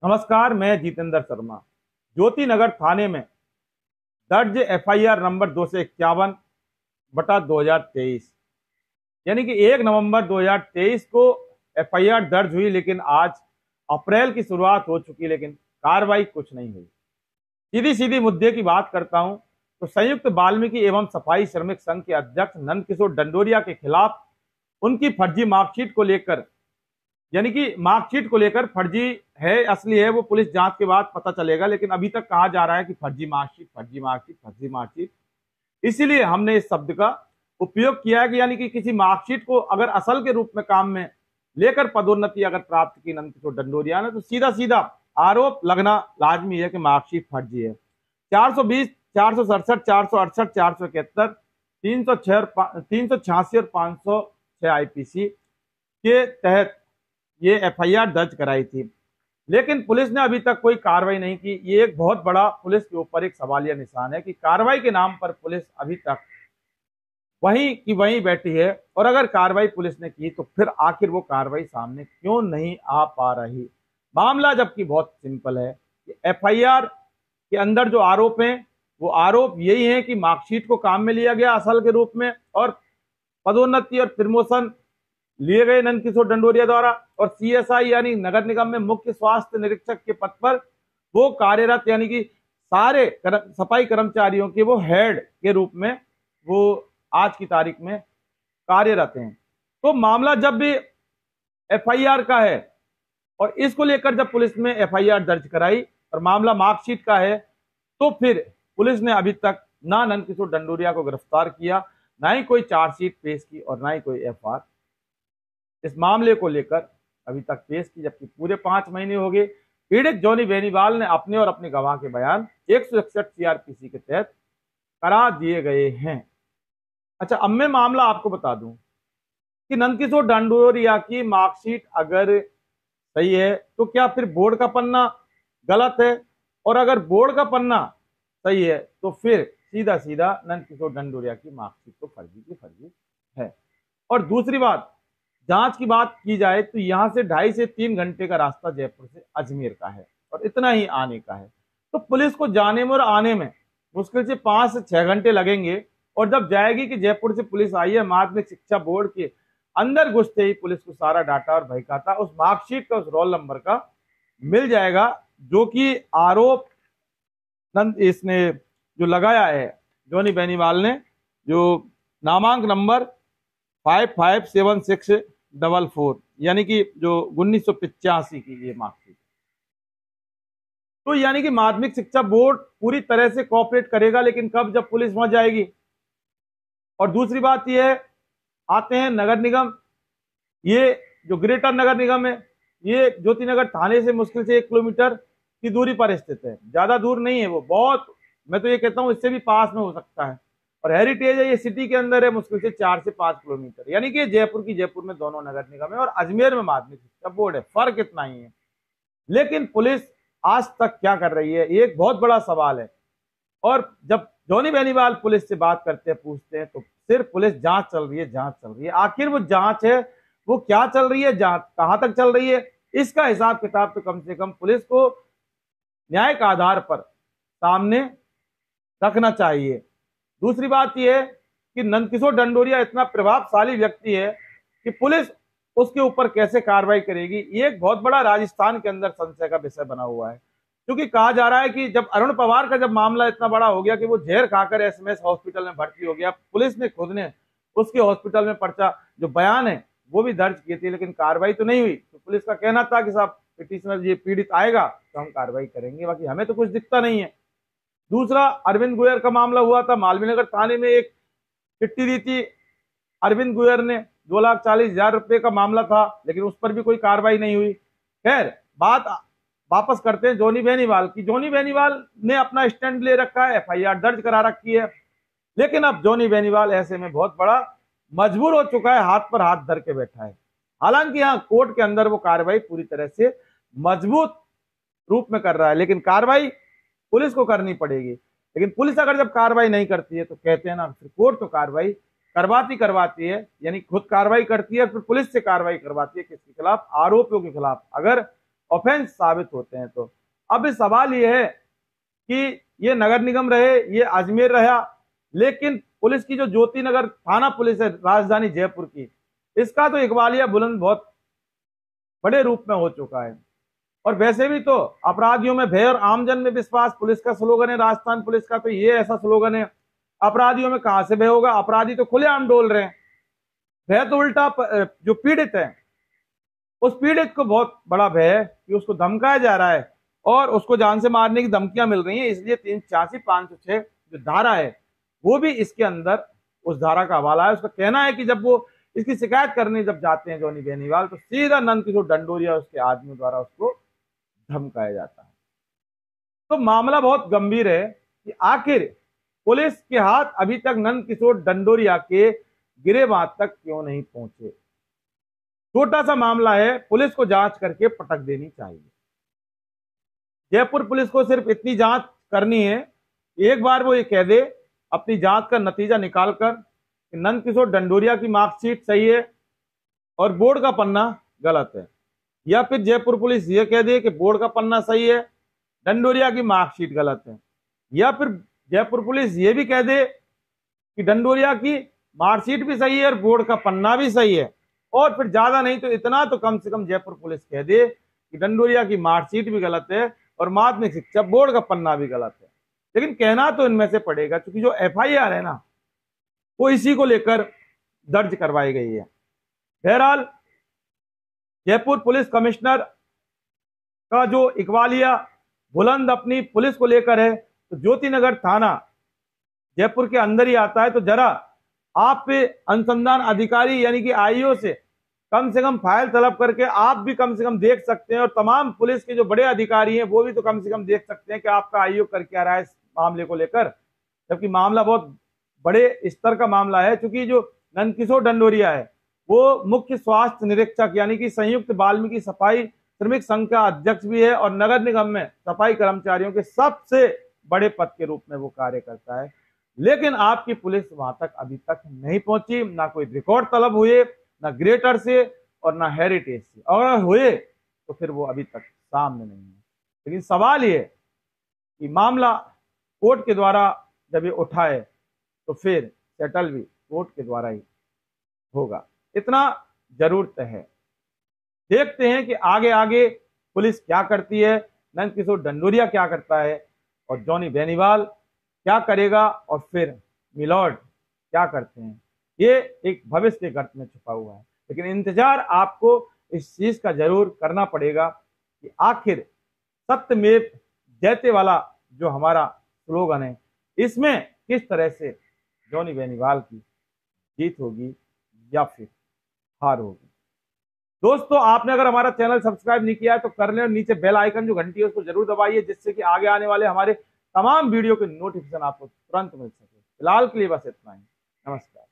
नमस्कार, मैं जितेंद्र शर्मा। ज्योति नगर थाने में दर्ज एफआईआर नंबर 251/2023 यानी कि 1 नवंबर 2023 को एफआईआर दर्ज हुई, लेकिन आज अप्रैल की शुरुआत हो चुकी, लेकिन कार्रवाई कुछ नहीं हुई। सीधी सीधी मुद्दे की बात करता हूं तो संयुक्त वाल्मीकि एवं सफाई श्रमिक संघ के अध्यक्ष नंदकिशोर डंडोरिया के खिलाफ उनकी फर्जी मार्कशीट को लेकर, यानी कि मार्कशीट को लेकर फर्जी है असली है वो पुलिस जांच के बाद पता चलेगा, लेकिन अभी तक कहा जा रहा है कि फर्जी मार्कशीट, फर्जी मार्कशीट, फर्जी मार्कशीट। इसीलिए हमने इस शब्द का उपयोग किया है कि यानी कि किसी मार्कशीट को अगर असल के रूप में काम में लेकर पदोन्नति अगर प्राप्त की नंदकिशोर डंडोरिया ने, तो सीधा सीधा आरोप लगना लाजमी है कि मार्कशीट फर्जी है। 420, 467, 468, 471, 386 और 506 आईपीसी के तहत ये एफआईआर दर्ज कराई थी, लेकिन पुलिस ने अभी तक कोई कार्रवाई नहीं की। ये एक बहुत बड़ा पुलिस के ऊपर एक सवालिया निशान है कि कार्रवाई के नाम पर पुलिस अभी तक वहीं की वहीं बैठी है, और अगर कार्रवाई पुलिस ने की तो फिर आखिर वो कार्रवाई सामने क्यों नहीं आ पा रही। मामला जबकि बहुत सिंपल है कि एफआईआर के अंदर जो आरोप हैं वो आरोप यही है कि मार्कशीट को काम में लिया गया असल के रूप में, और पदोन्नति और प्रमोशन लिए गए नंदकिशोर डंडोरिया द्वारा, और सीएसआई यानी नगर निगम में मुख्य स्वास्थ्य निरीक्षक के पद पर वो कार्यरत, यानी कि सारे सफाई कर्मचारियों के वो हेड के रूप में वो आज की तारीख में कार्यरत हैं। तो मामला जब भी एफआईआर का है और इसको लेकर जब पुलिस में एफआईआर दर्ज कराई और मामला मार्कशीट का है, तो फिर पुलिस ने अभी तक ना नंदकिशोर डंडोरिया को गिरफ्तार किया, ना ही कोई चार्जशीट पेश की और ना ही कोई एफआईआर इस मामले को लेकर अभी तक पेश की, जबकि पूरे 5 महीने हो गए। पीड़ित जॉनी बेनीवाल ने अपने और अपने गवाह के बयान 161 सीआरपीसी के तहत करा दिए गए हैं। अच्छा, अब मैं मामला आपको बता दूं कि नंदकिशोर डंडोरिया की मार्कशीट अगर सही है तो क्या फिर बोर्ड का पन्ना गलत है, और अगर बोर्ड का पन्ना सही है तो फिर सीधा सीधा नंदकिशोर डंडोरिया की मार्कशीट तो फर्जी की फर्जी है। और दूसरी बात, जांच की बात की जाए तो यहां से 2.5 से 3 घंटे का रास्ता जयपुर से अजमेर का है, और इतना ही आने का है। तो पुलिस को जाने में और आने में मुश्किल से 5 से 6 घंटे लगेंगे, और जब जाएगी कि जयपुर से पुलिस आई है, माध्यमिक शिक्षा बोर्ड के अंदर घुसते ही पुलिस को सारा डाटा और भई खाता उस मार्कशीट का, उस रोल नंबर का मिल जाएगा, जो कि आरोप इसने जो लगाया है जॉनी बेनीवाल ने, जो नामांक नंबर 557644 यानी कि जो 1985 की ये मार्कशीट, तो यानी कि माध्यमिक शिक्षा बोर्ड पूरी तरह से कोऑपरेट करेगा, लेकिन कब, जब पुलिस वहां जाएगी। और दूसरी बात ये है, आते हैं नगर निगम। ये जो ग्रेटर नगर निगम है ये ज्योति नगर थाने से मुश्किल से 1 किलोमीटर की दूरी पर स्थित है, ज्यादा दूर नहीं है वो, बहुत, मैं तो ये कहता हूं इससे भी पास में हो सकता है। और हेरिटेज है, ये सिटी के अंदर है, मुश्किल से 4 से 5 किलोमीटर, यानी कि जयपुर में दोनों नगर निगम है और अजमेर में माध्यमिक शिक्षा बोर्ड है, फर्क इतना ही है। लेकिन पुलिस आज तक क्या कर रही है, ये एक बहुत बड़ा सवाल है। और जब जॉनी बेनीवाल पुलिस से बात करते हैं, पूछते हैं, तो सिर्फ पुलिस जांच चल रही है, जांच चल रही है। आखिर वो जांच है वो क्या चल रही है, जांच कहां तक चल रही है, इसका हिसाब किताब तो कम से कम पुलिस को न्यायिक आधार पर सामने रखना चाहिए। दूसरी बात यह है कि नंदकिशोर डंडोरिया इतना प्रभावशाली व्यक्ति है कि पुलिस उसके ऊपर कैसे कार्रवाई करेगी, ये एक बहुत बड़ा राजस्थान के अंदर संशय का विषय बना हुआ है। क्योंकि कहा जा रहा है कि जब अरुण पवार का जब मामला इतना बड़ा हो गया कि वो जहर खाकर एसएमएस हॉस्पिटल में भर्ती हो गया, पुलिस ने खुद ने उसके हॉस्पिटल में पर्चा, जो बयान है वो भी दर्ज किए थे, लेकिन कार्रवाई तो नहीं हुई। तो पुलिस का कहना था कि साहब पिटिशनर ये पीड़ित आएगा तो हम कार्रवाई करेंगे, बाकी हमें तो कुछ दिखता नहीं है। दूसरा, अरविंद गुयर का मामला हुआ था, मालवीय नगर थाने में एक चिट्ठी दी थी अरविंद गुयर ने, 2,40,000 रुपए का मामला था, लेकिन उस पर भी कोई कार्रवाई नहीं हुई। खैर, बात वापस करते हैं जॉनी बेनीवाल की। जॉनी बेनीवाल ने अपना स्टैंड ले रखा है, एफआईआर दर्ज करा रखी है, लेकिन अब जॉनी बेनीवाल ऐसे में बहुत बड़ा मजबूर हो चुका है, हाथ पर हाथ धर के बैठा है। हालांकि यहाँ कोर्ट के अंदर वो कार्रवाई पूरी तरह से मजबूत रूप में कर रहा है, लेकिन कार्रवाई पुलिस को करनी पड़ेगी। लेकिन पुलिस अगर जब कार्रवाई नहीं करती है तो कहते हैं ना, फिर कोर्ट तो कार्रवाई करवाती है, यानी खुद कार्रवाई करती है, फिर पुलिस से कार्रवाई करवाती है, किसके खिलाफ, आरोपियों के खिलाफ। अगर ऑफेंस साबित होते हैं। तो अब इस सवाल ये है कि ये नगर निगम रहे, ये अजमेर रहा, लेकिन पुलिस की जो ज्योति नगर थाना पुलिस है राजधानी जयपुर की, इसका तो इकबालिया बुलंद बहुत बड़े रूप में हो चुका है। और वैसे भी तो अपराधियों में भय और आमजन में विश्वास पुलिस का स्लोगन है राजस्थान पुलिस का, तो ये ऐसा स्लोगन है। अपराधियों में कहां से भय होगा, अपराधी तो खुलेआम डोल रहे हैं। भय तो उल्टा जो पीड़ित है उस पीड़ित को बहुत बड़ा भय है कि उसको धमकाया जा रहा है और उसको जान से मारने की धमकियां मिल रही हैं। इसलिए 386 506 जो धारा है वो भी इसके अंदर उस धारा का हवाला है। उसका कहना है कि जब वो इसकी शिकायत करने जब जाते हैं जॉनी बेनीवाल, तो सीधा नंदकिशोर डंडोरिया उसके आदमियों द्वारा उसको धमकाया जाता है। तो मामला बहुत गंभीर है कि आखिर पुलिस के हाथ अभी तक नंदकिशोर डंडोरिया के गिरेबान तक क्यों नहीं पहुंचे। छोटा सा मामला है, पुलिस को जांच करके पटक देनी चाहिए। जयपुर पुलिस को सिर्फ इतनी जांच करनी है, एक बार वो ये कह दे अपनी जांच का नतीजा निकालकर कि नंदकिशोर डंडोरिया की मार्कशीट सही है और बोर्ड का पन्ना गलत है, या फिर जयपुर पुलिस ये कह दे कि बोर्ड का पन्ना सही है, डंडोरिया की मार्कशीट गलत है, या फिर जयपुर पुलिस ये भी कह दे कि डंडोरिया की मार्कशीट भी सही है और बोर्ड का पन्ना भी सही है, और फिर ज्यादा नहीं तो इतना तो कम से कम जयपुर पुलिस कह दे कि डंडोरिया की मार्कशीट भी गलत है और माध्यमिक शिक्षा बोर्ड का पन्ना भी गलत है। लेकिन कहना तो इनमें से पड़ेगा, क्योंकि जो एफआईआर है ना वो इसी को लेकर दर्ज करवाई गई है। बहरहाल जयपुर पुलिस कमिश्नर का जो इकबालिया बुलंद अपनी पुलिस को लेकर है, तो ज्योति नगर थाना जयपुर के अंदर ही आता है। तो जरा आप अनुसंधान अधिकारी यानी कि आईओ से कम फाइल तलब करके आप भी कम से कम देख सकते हैं, और तमाम पुलिस के जो बड़े अधिकारी हैं वो भी तो कम से कम देख सकते हैं कि आपका आईओ कर क्या रहा है इस मामले को लेकर, जबकि मामला बहुत बड़े स्तर का मामला है। क्योंकि जो नंदकिशोर डंडोरिया है वो मुख्य स्वास्थ्य निरीक्षक यानी कि संयुक्त वाल्मीकि सफाई श्रमिक संघ का अध्यक्ष भी है, और नगर निगम में सफाई कर्मचारियों के सबसे बड़े पद के रूप में वो कार्य करता है। लेकिन आपकी पुलिस वहां तक अभी तक नहीं पहुंची, ना कोई रिकॉर्ड तलब हुए, ना ग्रेटर से और ना हेरिटेज से, और अगर हुए तो फिर वो अभी तक सामने नहीं है। लेकिन सवाल ये कि मामला कोर्ट के द्वारा जब ये उठाए तो फिर सेटल भी कोर्ट के द्वारा ही होगा, इतना जरूर तय है। देखते हैं कि आगे आगे पुलिस क्या करती है, नंदकिशोर डंडोरिया क्या करता है, और जॉनी बेनीवाल क्या करेगा, और फिर मिलॉर्ड क्या करते हैं। ये एक भविष्य के गर्त में छुपा हुआ है, लेकिन इंतजार आपको इस चीज का जरूर करना पड़ेगा कि आखिर सत्यमेव जयते वाला जो हमारा स्लोगन है, इसमें किस तरह से जॉनी बेनीवाल की जीत होगी या फिर हार होगी। दोस्तों, आपने अगर हमारा चैनल सब्सक्राइब नहीं किया है तो कर लें, और नीचे बेल आइकन जो घंटी है उसको जरूर दबाइए, जिससे कि आगे आने वाले हमारे तमाम वीडियो के नोटिफिकेशन आपको तुरंत मिल सके। फिलहाल के लिए बस इतना ही। नमस्कार।